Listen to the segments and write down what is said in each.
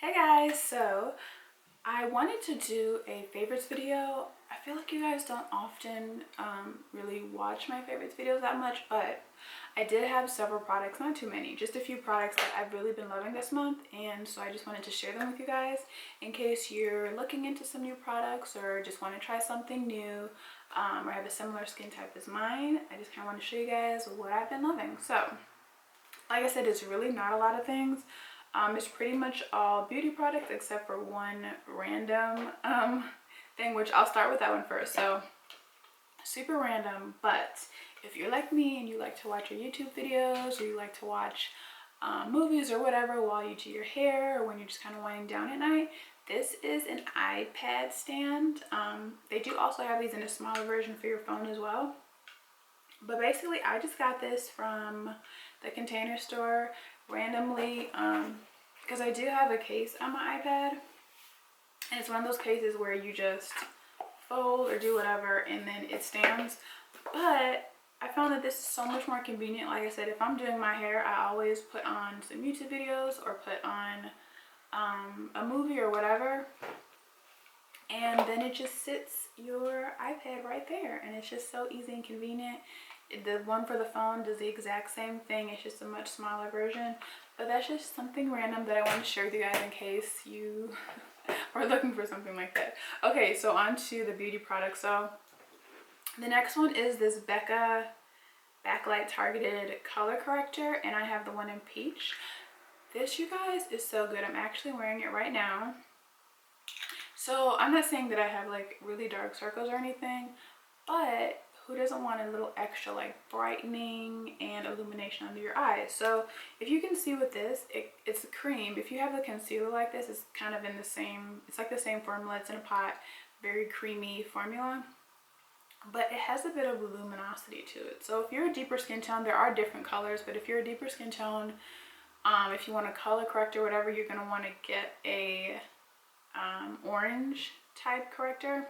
Hey guys, so I wanted to do a favorites video. I feel like you guys don't often really watch my favorites videos that much, but I did have several products, not too many, just a few products that I've really been loving this month, and so I just wanted to share them with you guys in case you're looking into some new products or just want to try something new or have a similar skin type as mine. I just kind of want to show you guys what I've been loving. So like I said, it's really not a lot of things. It's pretty much all beauty products except for one random thing, which I'll start with that one first. So super random, but if you're like me and you like to watch your YouTube videos or you like to watch movies or whatever while you do your hair or when you're just kind of winding down at night, this is an iPad stand. They do also have these in a smaller version for your phone as well. But basically, I just got this from the Container Store randomly because I do have a case on my iPad. And it's one of those cases where you just fold or do whatever and then it stands. But I found that this is so much more convenient. Like I said, if I'm doing my hair, I always put on some YouTube videos or put on a movie or whatever. And then it just sits your iPad right there. And it's just so easy and convenient. The one for the phone does the exact same thing. It's just a much smaller version. But that's just something random that I want to share with you guys in case you are looking for something like that. Okay, so on to the beauty products. So the next one is this Becca Backlight Targeted Color Corrector. And I have the one in peach. This, you guys, is so good. I'm actually wearing it right now. So I'm not saying that I have like really dark circles or anything, but who doesn't want a little extra like brightening and illumination under your eyes? So if you can see with this, it's a cream. If you have a concealer like this, it's kind of in the same, it's like the same formula. It's in a pot, very creamy formula, but it has a bit of luminosity to it. So if you're a deeper skin tone, there are different colors, but if you're a deeper skin tone, if you want a color corrector or whatever, you're gonna want to get a orange type corrector.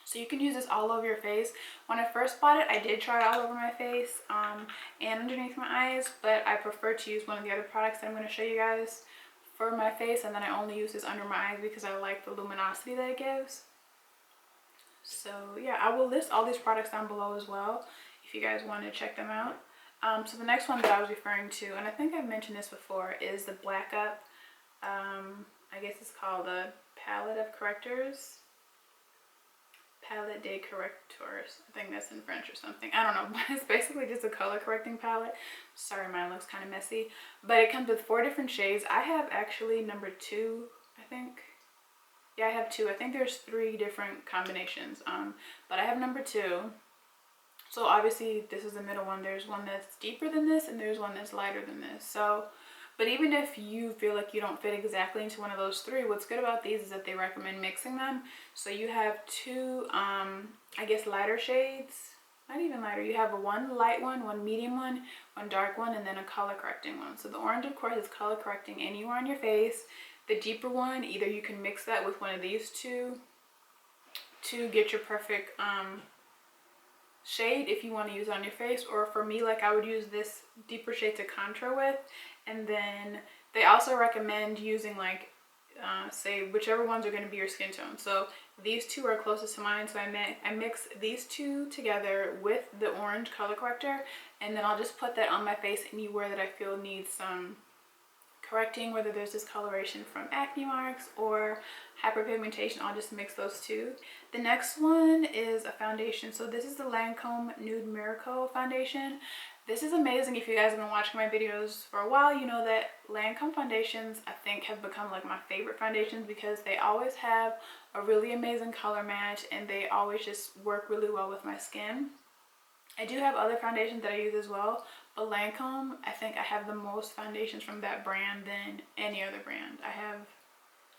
So you can use this all over your face. When I first bought it, I did try it all over my face and underneath my eyes, but I prefer to use one of the other products that I'm going to show you guys for my face, and then I only use this under my eyes because I like the luminosity that it gives. So yeah, I will list all these products down below as well if you guys want to check them out. So the next one that I was referring to, and I think I've mentioned this before, is the Black Up. I guess it's called the Palette of Correctors. Palette de Correctors. I think that's in French or something. I don't know, but it's basically just a color correcting palette. Sorry, mine looks kind of messy. But it comes with 4 different shades. I have actually number 2, I think. Yeah, I have 2. I think there's 3 different combinations. But I have number 2. So obviously this is the middle one. There's one that's deeper than this and there's one that's lighter than this. So, but even if you feel like you don't fit exactly into one of those 3, what's good about these is that they recommend mixing them. So you have 2, I guess, lighter shades. Not even lighter. You have one light one medium one dark one, and then a color correcting one. So the orange, of course, is color correcting anywhere on your face. The deeper one, either you can mix that with one of these 2 to get your perfect shade if you want to use it on your face, or for me, like, I would use this deeper shade to contour with. And then they also recommend using like say whichever ones are going to be your skin tone. So these 2 are closest to mine, so I mix these 2 together with the orange color corrector, and then I'll just put that on my face anywhere that I feel needs some correcting, whether there's discoloration from acne marks or hyperpigmentation. I'll just mix those 2. The next one is a foundation. So this is the Lancome Nude Miracle foundation. This is amazing. If you guys have been watching my videos for a while, you know that Lancome foundations, I think, have become like my favorite foundations because they always have a really amazing color match and they always just work really well with my skin. I do have other foundations that I use as well, but Lancome, I think I have the most foundations from that brand than any other brand. I have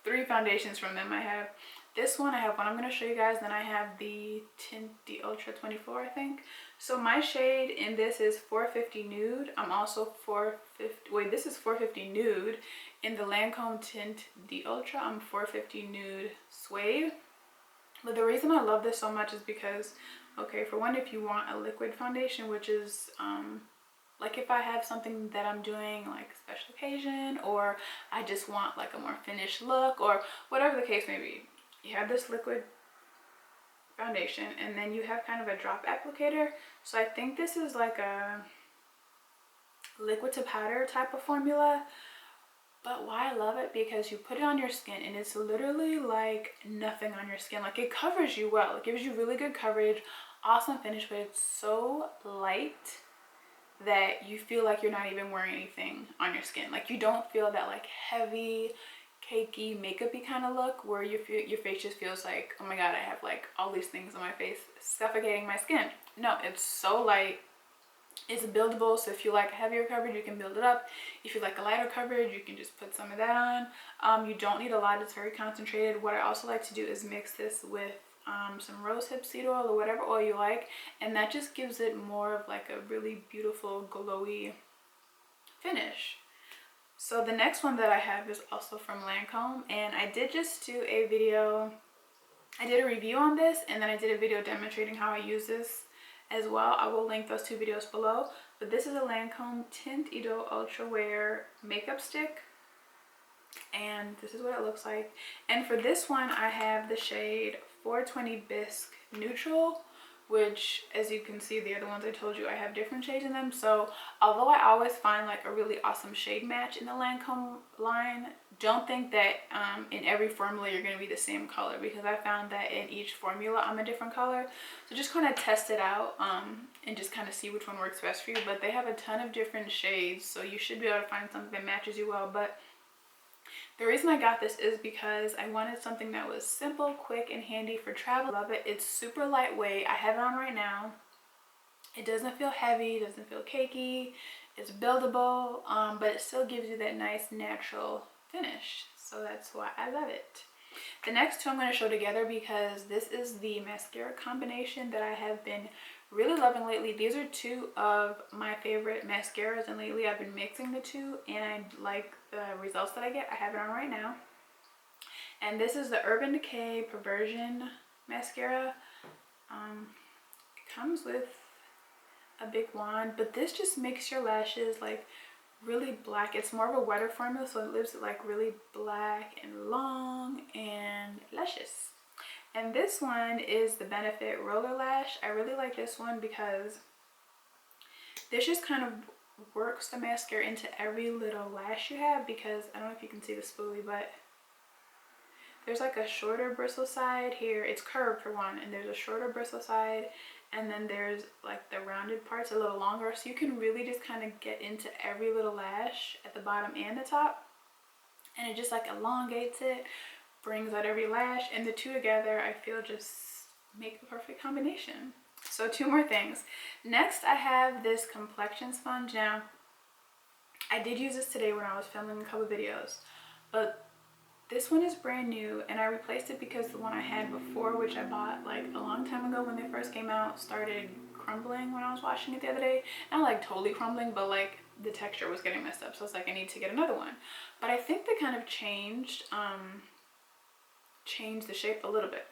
3 foundations from them. I have this one, I have one I'm going to show you guys, then I have the Tint the Ultra 24, I think. So my shade in this is 450 Nude. I'm also 450, wait, this is 450 Nude. In the Lancome Tint the Ultra, I'm 450 Nude Suede. But the reason I love this so much is because, okay, for one, if you want a liquid foundation, which is Like if I have something that I'm doing like a special occasion, or I just want like a more finished look, or whatever the case may be. You have this liquid foundation and then you have kind of a drop applicator. So I think this is like a liquid to powder type of formula. But why I love it, because you put it on your skin and it's literally like nothing on your skin. Like it covers you well. It gives you really good coverage, awesome finish, but it's so light that you feel like you're not even wearing anything on your skin. Like you don't feel that like heavy, cakey, makeupy kind of look where your face just feels like, oh my god, I have like all these things on my face suffocating my skin. No, it's so light. It's buildable, so if you like heavier coverage, you can build it up. If you like a lighter coverage, you can just put some of that on. You don't need a lot, it's very concentrated. What I also like to do is mix this with some rosehip seed oil or whatever oil you like, and that just gives it more of like a really beautiful glowy finish. So the next one that I have is also from Lancome, and I did just do a video, I did a review on this, and then I did a video demonstrating how I use this as well. I will link those two videos below. But this is a Lancome Tint Idole Ultra Wear makeup stick, and this is what it looks like. And for this one I have the shade 420 Bisque Neutral, which as you can see, the other ones I told you I have different shades in them. So although I always find like a really awesome shade match in the Lancome line, don't think that in every formula you're going to be the same color, because I found that in each formula I'm a different color. So just kind of test it out and just kind of see which one works best for you. But they have a ton of different shades, so you should be able to find something that matches you well. But the reason I got this is because I wanted something that was simple, quick, and handy for travel. I love it. It's super lightweight. I have it on right now. It doesn't feel heavy, it doesn't feel cakey. It's buildable, but it still gives you that nice natural finish. So that's why I love it. The next two I'm going to show together because this is the mascara combination that I have been really loving lately. These are two of my favorite mascaras, and lately I've been mixing the two and I like the results that I get. I have it on right now. And this is the Urban Decay Perversion Mascara. It comes with a big wand, but this just makes your lashes like really black. It's more of a wetter formula, so it leaves it like really black and long and luscious. And this one is the Benefit Roller Lash. I really like this one because this just kind of works the mascara into every little lash you have, because I don't know if you can see the spoolie, but there's like a shorter bristle side here. It's curved for one, and there's a shorter bristle side, and then there's like the rounded parts a little longer, so you can really just kind of get into every little lash at the bottom and the top, and it just like elongates it, brings out every lash, and the two together I feel just make the perfect combination. So two more things. Next I have this Complexion sponge. Now I did use this today when I was filming a couple videos, but this one is brand new, and I replaced it because the one I had before, which I bought like a long time ago when they first came out, started crumbling when I was washing it the other day. Not like totally crumbling, but like the texture was getting messed up, so I was like, I need to get another one. But I think they kind of changed the shape a little bit.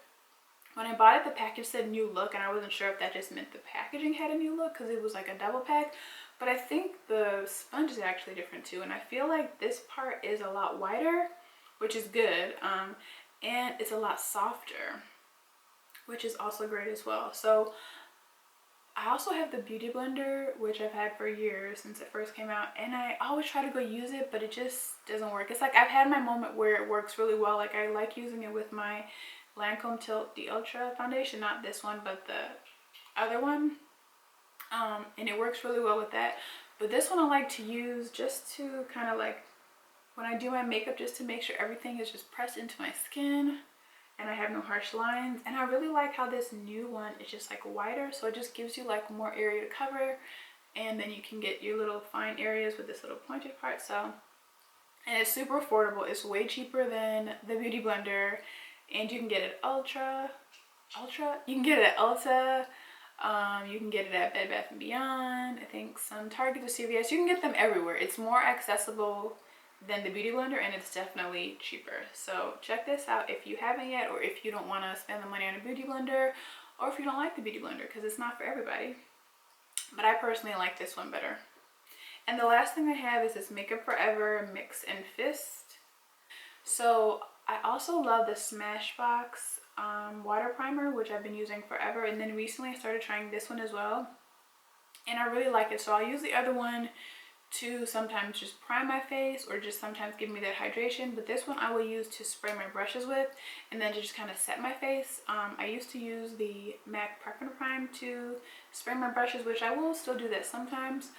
When I bought it, the package said new look, and I wasn't sure if that just meant the packaging had a new look because it was like a double pack. But I think the sponge is actually different too, and I feel like this part is a lot wider, which is good, and it's a lot softer, which is also great as well. So I also have the Beauty Blender, which I've had for years since it first came out, and I always try to go use it, but it just doesn't work. It's like I've had my moment where it works really well. Like I like using it with my Lancome Tilt the Ultra foundation, not this one but the other one, and it works really well with that. But this one I like to use just to kind of like when I do my makeup, just to make sure everything is just pressed into my skin and I have no harsh lines. And I really like how this new one is just like wider, so it just gives you like more area to cover, and then you can get your little fine areas with this little pointed part. So, and it's super affordable. It's way cheaper than the Beauty Blender, and you can get it you can get it at Ulta, you can get it at Bed Bath & Beyond, I think some Target or CVS. You can get them everywhere. It's more accessible than the Beauty Blender, and it's definitely cheaper. So check this out if you haven't yet, or if you don't want to spend the money on a Beauty Blender, or if you don't like the Beauty Blender, because it's not for everybody. But I personally like this one better. And the last thing I have is this Makeup Forever Mix and Fist. So I also love the Smashbox water primer, which I've been using forever, and then recently I started trying this one as well, and I really like it. So I'll use the other one to sometimes just prime my face or just sometimes give me that hydration, but this one I will use to spray my brushes with and then to just kind of set my face. I used to use the MAC Prep and Prime to spray my brushes, which I will still do that sometimes,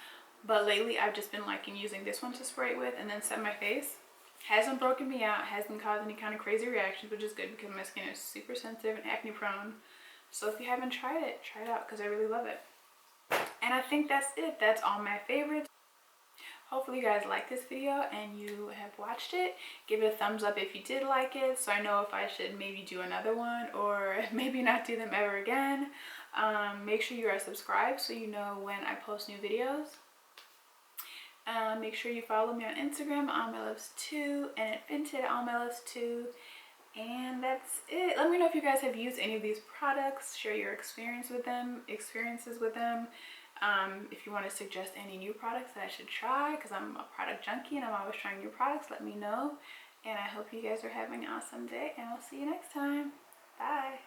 but lately I've just been liking using this one to spray it with and then set my face. Hasn't broken me out, hasn't caused any kind of crazy reactions, which is good because my skin is super sensitive and acne prone. So if you haven't tried it, try it out because I really love it. And I think that's it. That's all my favorites. Hopefully you guys like this video and you have watched it. Give it a thumbs up if you did like it, so I know if I should maybe do another one or maybe not do them ever again. Make sure you are subscribed so you know when I post new videos. Make sure you follow me on Instagram, allmyloves2, and at Vinted, allmyloves2. And that's it. Let me know if you guys have used any of these products. Share your experiences with them. If you want to suggest any new products that I should try, because I'm a product junkie and I'm always trying new products, let me know. And I hope you guys are having an awesome day, and I'll see you next time. Bye.